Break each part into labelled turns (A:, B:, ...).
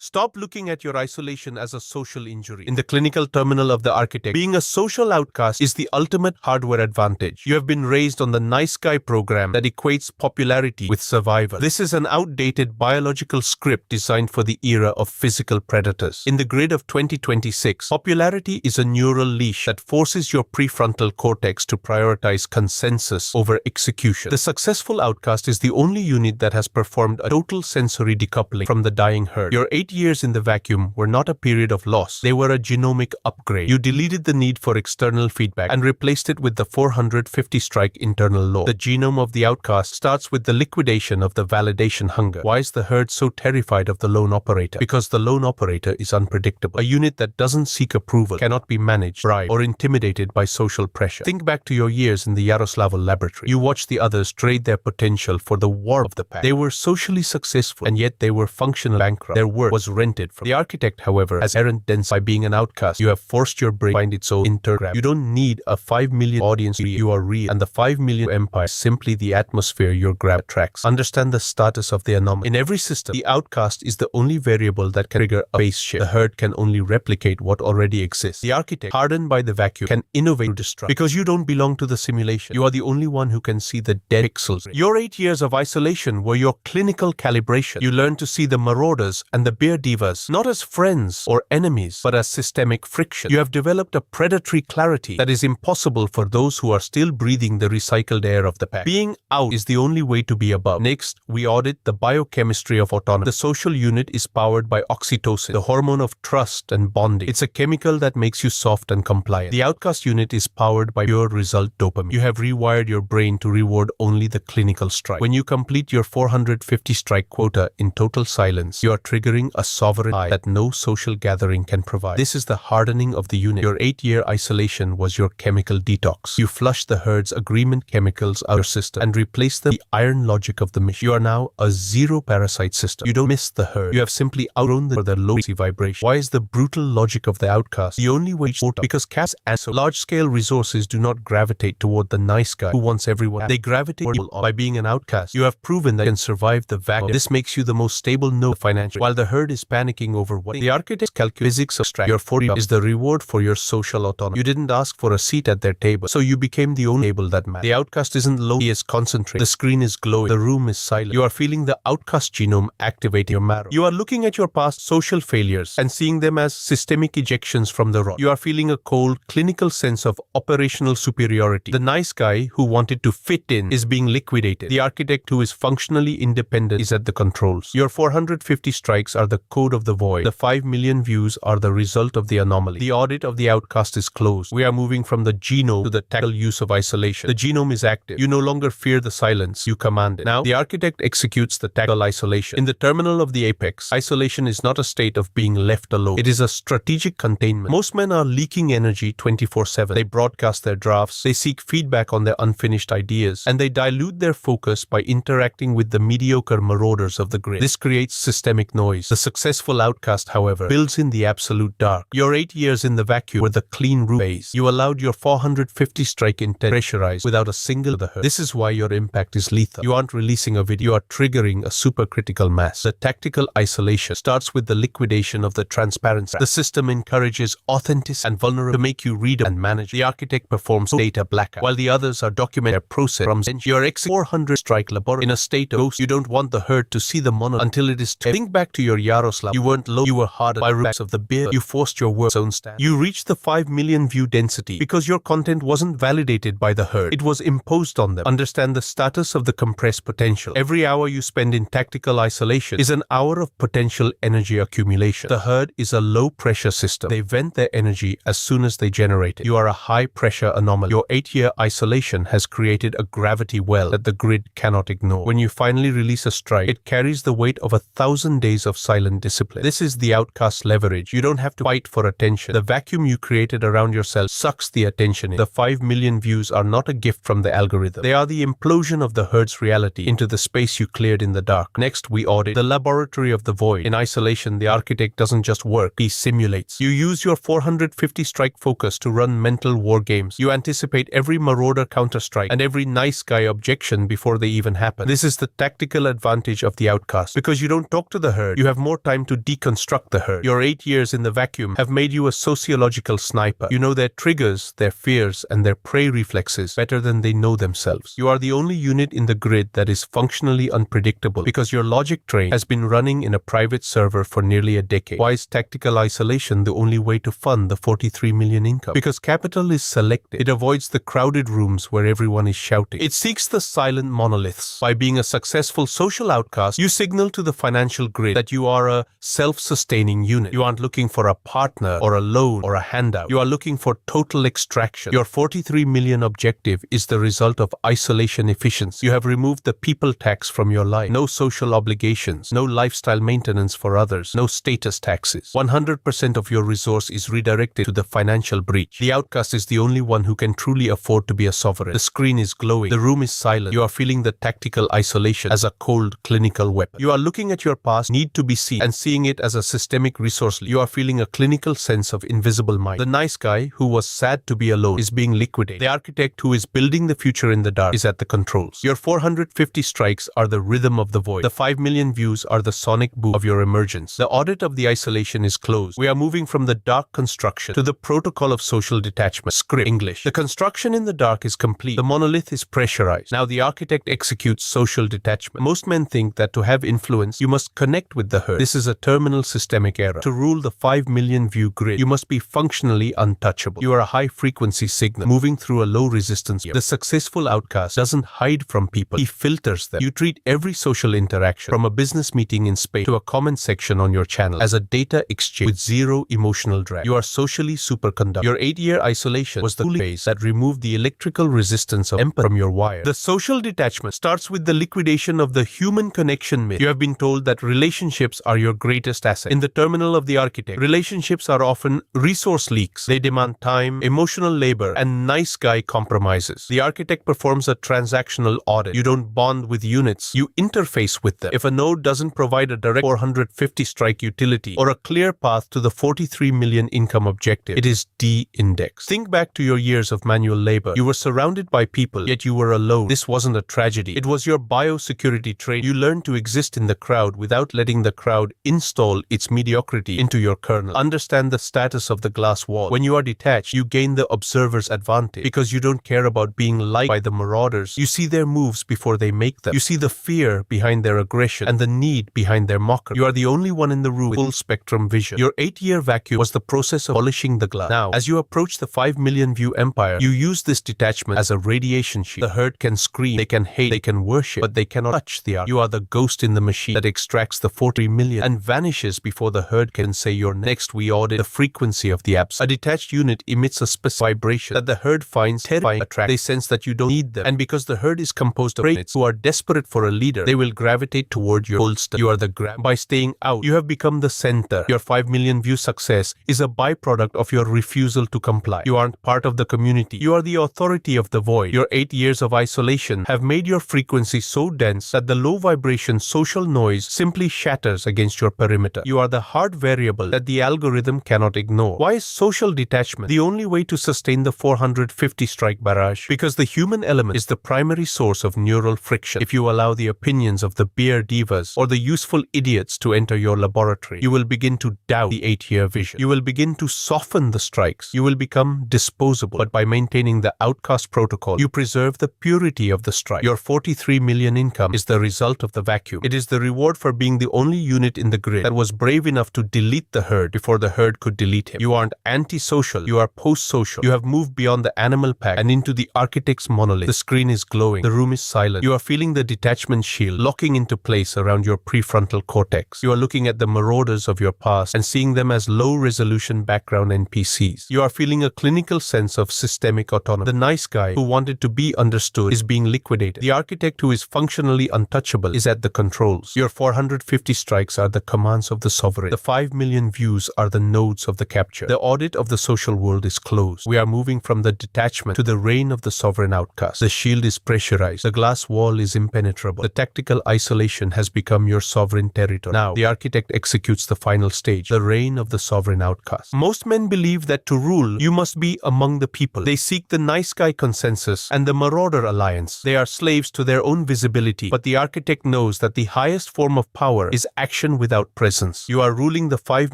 A: Stop looking at your isolation as a social injury. In the clinical terminal of the architect, being a social outcast is the ultimate hardware advantage. You have been raised on the nice guy program that equates popularity with survival. This is an outdated biological script designed for the era of physical predators. In the grid of 2026, popularity is a neural leash that forces your prefrontal cortex to prioritize consensus over execution. The successful outcast is the only unit that has performed a total sensory decoupling from the dying herd. Your 8 years in the vacuum were not a period of loss. They were a genomic upgrade. You deleted the need for external feedback and replaced it with the 450-strike internal law. The genome of the outcast starts with the liquidation of the validation hunger. Why is the herd so terrified of the lone operator? Because the lone operator is unpredictable. A unit that doesn't seek approval, cannot be managed, bribed, or intimidated by social pressure. Think back to your years in the Yaroslavl laboratory. You watched the others trade their potential for the warmth of the pack. They were socially successful, and yet they were functional bankrupt. Their work was rented from. The architect, however, has errant dense. By being an outcast, you have forced your brain to find its own intergraph. You don't need a 5 million audience. You are real, and the 5 million empire is simply the atmosphere your grab attracts. Understand the status of the anomaly. In every system, the outcast is the only variable that can trigger a phase shift. The herd can only replicate what already exists. The architect, hardened by the vacuum, can innovate to destruct. Because you don't belong to the simulation, you are the only one who can see the dead pixels. Your 8 years of isolation were your clinical calibration. You learned to see the marauders and the beer divas not as friends or enemies, but as systemic friction. You have developed a predatory clarity that is impossible for those who are still breathing the recycled air of the pack. Being out is the only way to be above. Next, we audit the biochemistry of autonomy. The social unit is powered by oxytocin, the hormone of trust and bonding. It's a chemical that makes you soft and compliant. The outcast unit is powered by pure result dopamine. You have rewired your brain to reward only the clinical strike. When you complete your 450 strike quota in total silence, you are triggering a sovereign high that no social gathering can provide. This is the hardening of the unit. Your 8-year isolation was your chemical detox. You flushed the herd's agreement chemicals out of your system and replaced them with the iron logic of the mission. You are now a zero parasite system. You don't miss the herd. You have simply outgrown them for their low vibration. Why is the brutal logic of the outcast the only way to order? Because cats and so large-scale resources do not gravitate toward the nice guy who wants everyone. They gravitate by being an outcast. You have proven that you can survive the vacuum. This makes you the most stable node financially. While the herd is panicking over what the architects calculate physics abstract, your 40 is the reward for your social autonomy. You didn't ask for a seat at their table, so you became the only table that mattered. The outcast isn't low, he is concentrated. The screen is glowing. The room is silent. You are feeling the outcast genome activate your marrow. You are looking at your past social failures and seeing them as systemic ejections from the rot. You are feeling a cold, clinical sense of operational superiority. The nice guy who wanted to fit in is being liquidated. The architect who is functionally independent is at the controls. Your 450 strikes are the code of the void. The 5 million views are the result of the anomaly. The audit of the outcast is closed. We are moving from the genome to the tactical use of isolation. The genome is active. You no longer fear the silence. You command it. Now, the architect executes the tactical isolation. In the terminal of the apex, isolation is not a state of being left alone. It is a strategic containment. Most men are leaking energy 24/7. They broadcast their drafts. They seek feedback on their unfinished ideas. And they dilute their focus by interacting with the mediocre marauders of the grid. This creates systemic noise. The successful outcast, however, builds in the absolute dark. Your 8 years in the vacuum were the clean room phase. You allowed your 450 strike intent pressurized without a single of the herd. This is why your impact is lethal. You aren't releasing a video, you are triggering a supercritical mass. The tactical isolation starts with the liquidation of the transparency. The system encourages authenticity and vulnerability to make you read and manage. The architect performs data blackout, while the others are documenting their process from stench. Your 400 strike laboratory in a state of ghost. You don't want the herd to see the monolith until it is dead. Think back to your Yaroslav. You weren't low, you were hardened by roots of the beer. You forced your work's own stand. You reached the 5 million view density because your content wasn't validated by the herd. It was imposed on them. Understand the status of the compressed potential. Every hour you spend in tactical isolation is an hour of potential energy accumulation. The herd is a low-pressure system. They vent their energy as soon as they generate it. You are a high-pressure anomaly. Your 8-year isolation has created a gravity well that the grid cannot ignore. When you finally release a strike, it carries the weight of 1,000 days of silent discipline. This is the outcast leverage. You don't have to fight for attention. The vacuum you created around yourself sucks the attention in. The 5 million views are not a gift from the algorithm. They are the implosion of the herd's reality into the space you cleared in the dark. Next, we audit the laboratory of the void. In isolation, the architect doesn't just work, he simulates. You use your 450 strike focus to run mental war games. You anticipate every marauder counter-strike and every nice guy objection before they even happen. This is the tactical advantage of the outcast. Because you don't talk to the herd, you have more more time to deconstruct the herd. Your 8 years in the vacuum have made you a sociological sniper. You know their triggers, their fears, and their prey reflexes better than they know themselves. You are the only unit in the grid that is functionally unpredictable because your logic train has been running in a private server for nearly a decade. Why is tactical isolation the only way to fund the 43 million income? Because capital is selective. It avoids the crowded rooms where everyone is shouting. It seeks the silent monoliths. By being a successful social outcast, you signal to the financial grid that you are a self-sustaining unit. You aren't looking for a partner or a loan or a handout. You are looking for total extraction. Your 43 million objective is the result of isolation efficiency. You have removed the people tax from your life. No social obligations, no lifestyle maintenance for others, no status taxes. 100% of your resource is redirected to the financial breach. The outcast is the only one who can truly afford to be a sovereign. The screen is glowing. The room is silent. You are feeling the tactical isolation as a cold clinical weapon. You are looking at your past need to be seen and seeing it as a systemic resource. You are feeling a clinical sense of invisible might. The nice guy who was sad to be alone is being liquidated. The architect who is building the future in the dark is at the controls. Your 450 strikes are the rhythm of the void. The 5 million views are the sonic boom of your emergence. The audit of the isolation is closed. We are moving from the dark construction to the protocol of social detachment. Script English. The construction in the dark is complete. The monolith is pressurized. Now the architect executes social detachment. Most men think that to have influence, you must connect with the herd. This is a terminal systemic error. To rule the 5 million view grid, you must be functionally untouchable. You are a high-frequency signal moving through a low-resistance. The successful outcast doesn't hide from people. He filters them. You treat every social interaction, from a business meeting in space to a comment section on your channel, as a data exchange with zero emotional drag. You are socially superconducting. Your 8-year isolation was the phase that removed the electrical resistance of empathy from your wire. The social detachment starts with the liquidation of the human connection myth. You have been told that relationships are your greatest asset. In the terminal of the architect, relationships are often resource leaks. They demand time, emotional labor, and nice guy compromises. The architect performs a transactional audit. You don't bond with units, you interface with them. If a node doesn't provide a direct 450 strike utility or a clear path to the 43 million income objective, it is de-indexed. Think back to your years of manual labor. You were surrounded by people, yet you were alone. This wasn't a tragedy. It was your biosecurity trait. You learned to exist in the crowd without letting the crowd install its mediocrity into your kernel. Understand the status of the glass wall. When you are detached, you gain the observer's advantage because you don't care about being liked by the marauders. You see their moves before they make them. You see the fear behind their aggression and the need behind their mockery. You are the only one in the room with full spectrum vision. Your 8-year vacuum was the process of polishing the glass. Now, as you approach the 5 million view empire, you use this detachment as a radiation shield. The herd can scream, they can hate, they can worship, but they cannot touch the arc. You are the ghost in the machine that extracts the 43 million and vanishes before the herd can say your name. Next, we audit the frequency of the absence. A detached unit emits a specific vibration that the herd finds terrifying, attractive. They sense that you don't need them, and because the herd is composed of units who are desperate for a leader, they will gravitate toward your holster. You are the grab. By staying out, you have become the center. Your 5 million view success is a byproduct of your refusal to comply. You aren't part of the community. You are the authority of the void. Your 8 years of isolation have made your frequency so dense that the low vibration social noise simply shatters against your perimeter. You are the hard variable that the algorithm cannot ignore. Why is social detachment the only way to sustain the 450 strike barrage? Because the human element is the primary source of neural friction. If you allow the opinions of the beer divas or the useful idiots to enter your laboratory, you will begin to doubt the 8-year vision. You will begin to soften the strikes. You will become disposable. But by maintaining the outcast protocol, you preserve the purity of the strike. Your 43 million income is the result of the vacuum. It is the reward for being the only unit in the grid that was brave enough to delete the herd before the herd could delete him. You aren't anti-social, you are post-social. You have moved beyond the animal pack and into the architect's monolith. The screen is glowing. The room is silent. You are feeling the detachment shield locking into place around your prefrontal cortex. You are looking at the marauders of your past and seeing them as low-resolution background NPCs. You are feeling a clinical sense of systemic autonomy. The nice guy who wanted to be understood is being liquidated. The architect who is functionally untouchable is at the controls. Your 450 strikes are the commands of the sovereign. The 5 million views are the nodes of the capture. The audit of the social world is closed. We are moving from the detachment to the reign of the sovereign outcast. The shield is pressurized. The glass wall is impenetrable. The tactical isolation has become your sovereign territory. Now, the architect executes the final stage, the reign of the sovereign outcast. Most men believe that to rule, you must be among the people. They seek the nice guy consensus and the marauder alliance. They are slaves to their own visibility, but the architect knows that the highest form of power is actually action without presence. You are ruling the 5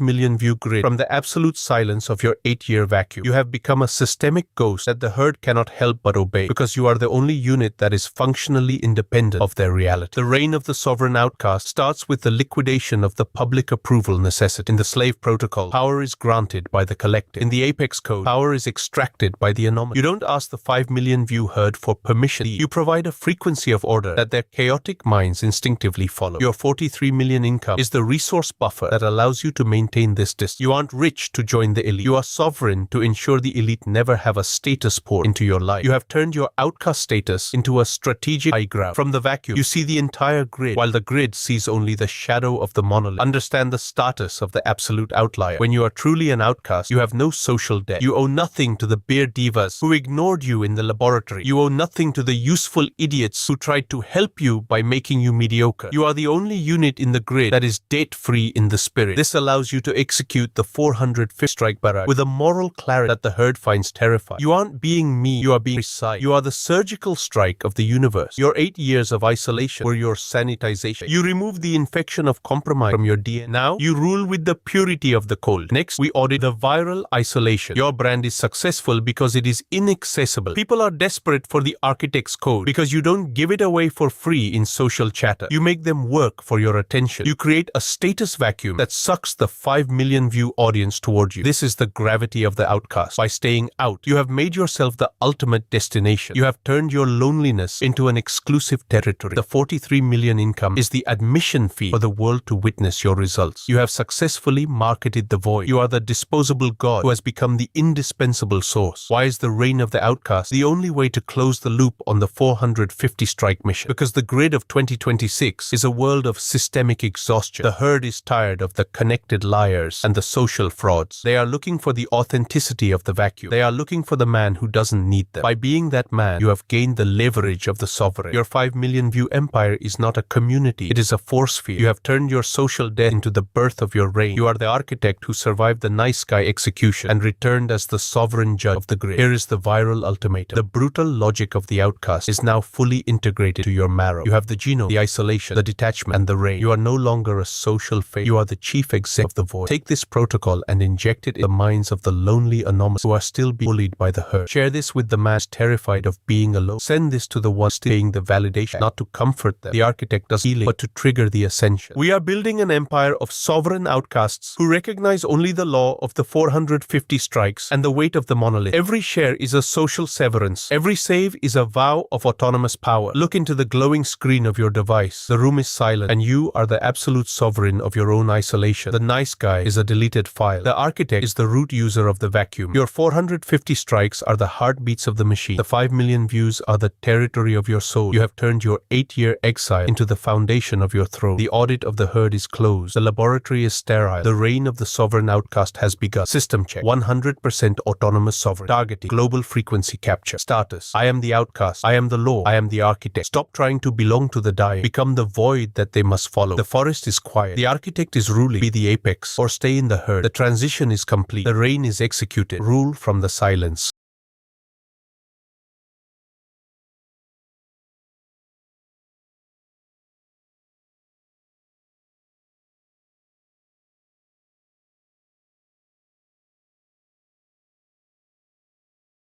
A: million view grid from the absolute silence of your 8-year vacuum. You have become a systemic ghost that the herd cannot help but obey, because you are the only unit that is functionally independent of their reality. The reign of the sovereign outcast starts with the liquidation of the public approval necessity. In the slave protocol, power is granted by the collective. In the apex code, power is extracted by the anomaly. You don't ask the 5 million view herd for permission. You provide a frequency of order that their chaotic minds instinctively follow. Your 43 million income is the resource buffer that allows you to maintain this distance. You aren't rich to join the elite. You are sovereign to ensure the elite never have a status port into your life. You have turned your outcast status into a strategic high ground. From the vacuum, you see the entire grid, while the grid sees only the shadow of the monolith. Understand the status of the absolute outlier. When you are truly an outcast, you have no social debt. You owe nothing to the beer divas who ignored you in the laboratory. You owe nothing to the useful idiots who tried to help you by making you mediocre. You are the only unit in the grid that is debt-free in the spirit. This allows you to execute the 405th strike barrage with a moral clarity that the herd finds terrifying. You aren't being me, you are being precise. You are the surgical strike of the universe. Your 8 years of isolation were your sanitization. You removed the infection of compromise from your DNA. Now, you rule with the purity of the cold. Next, we audit the viral isolation. Your brand is successful because it is inaccessible. People are desperate for the architect's code because you don't give it away for free in social chatter. You make them work for your attention. You create a status vacuum that sucks the 5 million view audience toward you. This is the gravity of the outcast. By staying out, you have made yourself the ultimate destination. You have turned your loneliness into an exclusive territory. The 43 million income is the admission fee for the world to witness your results. You have successfully marketed the void. You are the disposable god who has become the indispensable source. Why is the reign of the outcast the only way to close the loop on the 450 strike mission? Because the grid of 2026 is a world of systemic exhaustion. The herd is tired of the connected liars and the social frauds. They are looking for the authenticity of the vacuum. They are looking for the man who doesn't need them. By being that man, you have gained the leverage of the sovereign. Your 5 million view empire is not a community. It is a force field. You have turned your social death into the birth of your reign. You are the architect who survived the nice guy execution and returned as the sovereign judge of the grid. Here is the viral ultimatum. The brutal logic of the outcast is now fully integrated to your marrow. You have the genome, the isolation, the detachment, and the reign. You are no longer a social failure. You are the chief exec of the void. Take this protocol and inject it in the minds of the lonely anomalous who are still being bullied by the herd. Share this with the man terrified of being alone. Send this to the ones still paying the validation, not to comfort them. The architect does healing, but to trigger the ascension. We are building an empire of sovereign outcasts who recognize only the law of the 450 strikes and the weight of the monolith. Every share is a social severance. Every save is a vow of autonomous power. Look into the glowing screen of your device. The room is silent, and you are the absolute sovereign of your own isolation. The nice guy is a deleted file. The architect is the root user of the vacuum. Your 450 strikes are the heartbeats of the machine. The 5 million views are the territory of your soul. You have turned your 8-year exile into the foundation of your throne. The audit of the herd is closed. The laboratory is sterile. The reign of the sovereign outcast has begun. System check. 100% autonomous sovereign. Targeting. Global frequency capture. Status. I am the outcast. I am the law. I am the architect. Stop trying to belong to the dying. Become the void that they must follow. The forest is quiet. The architect is ruling. Be the apex or stay in the herd. The transition is complete. The reign is executed. Rule from the silence.